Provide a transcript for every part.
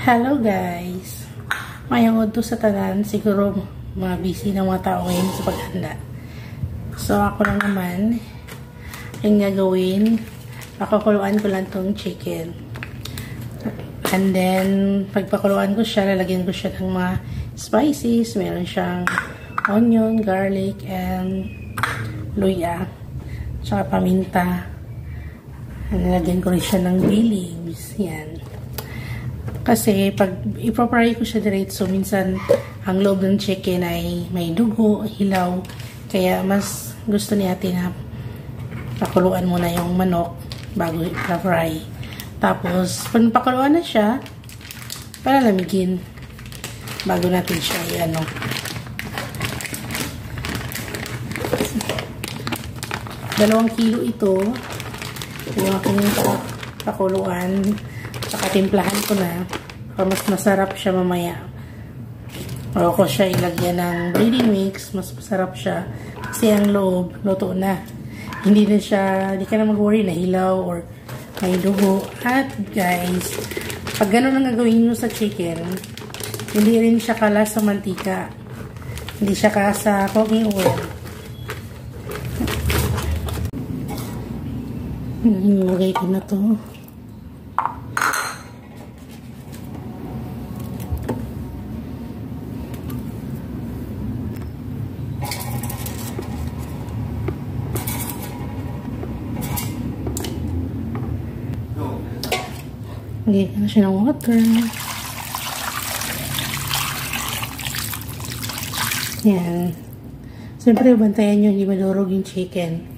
Hello guys! Mayang to sa tanan, siguro mga busy na mga tao ngayon sa paghanda. So ako lang naman, yung gagawin, pakukuluan ko lang tong chicken. And then, pagpakuluan ko siya, lalagyan ko siya ng mga spices. Meron siyang onion, garlic, and luya. Tsaka paminta. And lalagyan ko rin siya ng bay leaves. Yan. Kasi, pag ipapry ko siya diretso, minsan, ang loob ng chicken ay may dugo, hilaw. Kaya, mas gusto ni ate na pakuluan muna yung manok bago ipapry. Tapos, pag napakuluan na siya, palalamigin bago natin siya i-ano. Dalawang kilo ito. Yung aking pakuluan. Saka timplahan ko na para mas masarap siya mamaya. O ko siya ilagyan ng breading mix, mas masarap siya. Kasi ang loob, luto na. Hindi na siya, hindi ka na mag-worry na hilaw or may dugo. At guys, pag gano'n ang gagawin nyo sa chicken, hindi rin siya kala sa mantika. Hindi siya kala sa cooking oil. Nilagay ko na to. Lagyan ko na siya ng water. Yan. Siyempre, bantayan nyo, hindi madurog yung chicken.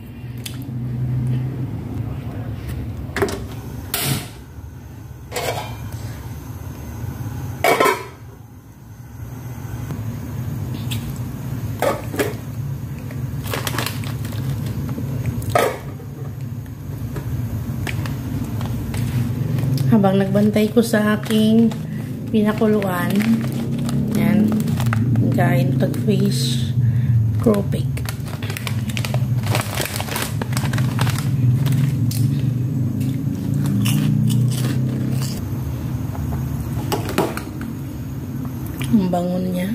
Habang nagbantay ko sa aking pinakuluan, yan, kain tag-fish crawfish. Ang bangon niya.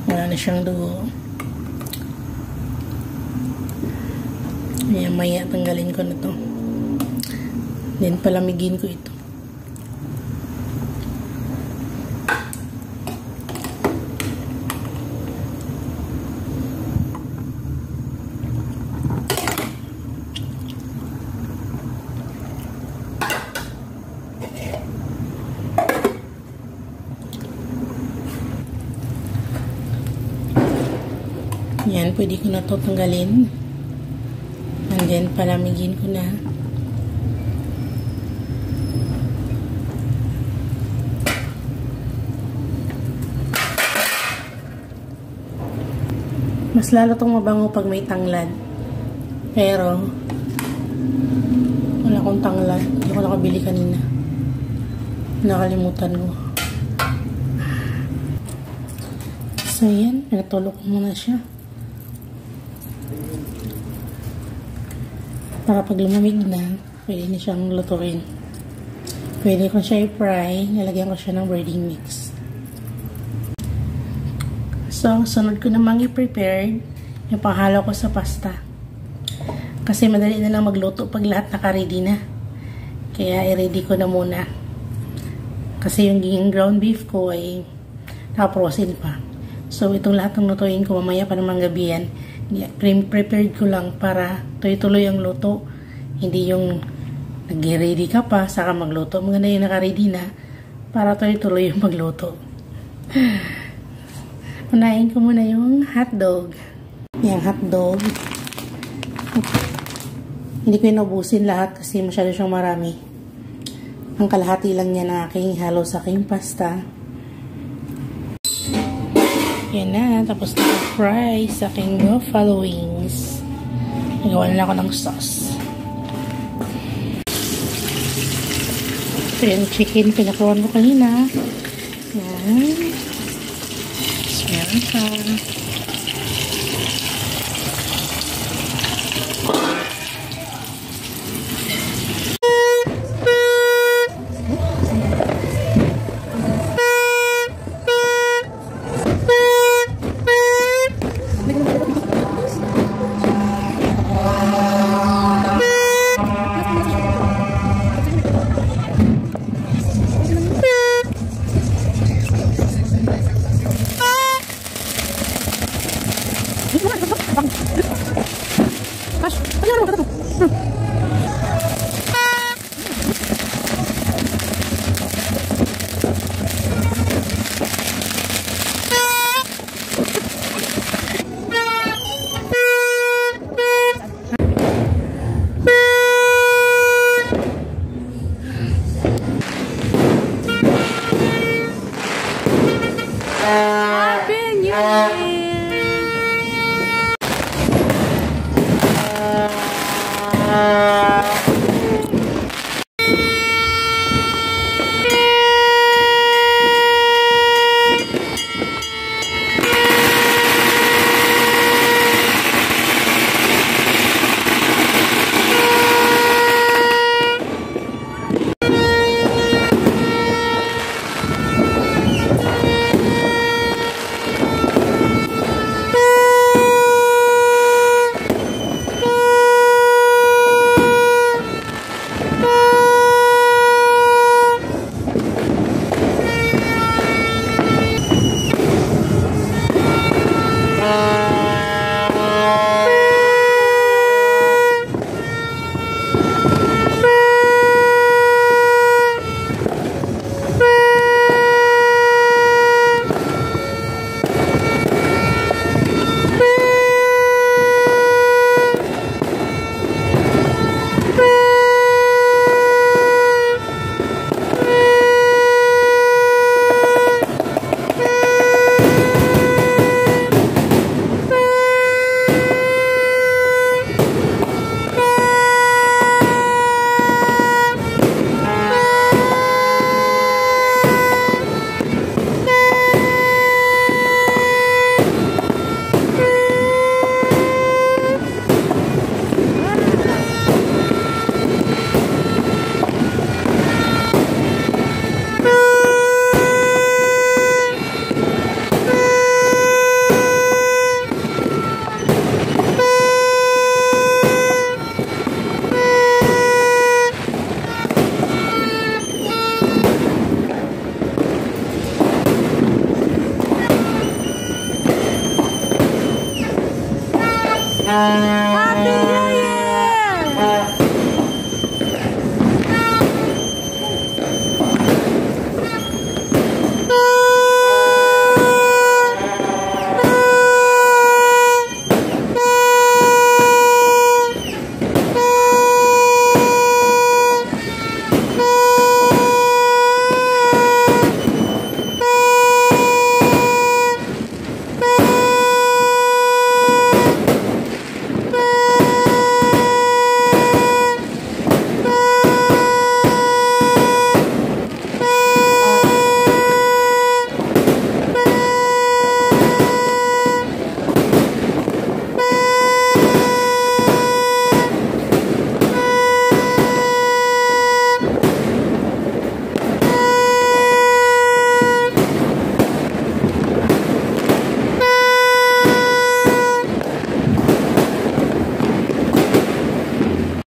Wala na siyang dugo. Ayan, maya tanggalin ko na to. Then palamigin ko ito. Yan, pwede ko na to tanggalin. And then, palamigin ko na. Mas lalo itong mabango pag may tanglad. Pero, wala akong tanglad. Hindi ko nakabili kanina. Nakalimutan ko. So, yan. Pinatulog ko muna siya. Para pag lumamig na, pwede na siyang lutuin. Pwede ko siya i-fry, nilagyan ko siya ng breading mix. So, sunod ko namang i-prepare yung panghalo ko sa pasta. Kasi madali na lang magluto pag lahat naka-ready na. Kaya i-ready ko na muna. Kasi yung ground beef ko ay naka-frozen pa. So, itong lahat ng lutuin ko mamaya pa namang gabihan. Prepared ko lang para tuloy-tuloy ang luto. Hindi yung nag-ready ka pa, saka magluto. Maganda yung naka-ready na para tuloy-tuloy yung magluto. Unahin ko muna yung hotdog. Yung hotdog. Hindi ko yung naubusin lahat kasi masyado siyang marami. Ang kalahati lang niya na aking halo sa aking pasta. Yan na, tapos na-fry sa aking buffalo wings. Nagawa na ako ng sauce. Ito yung chicken, pinakuluan ko kanina. Yan. Meron pa.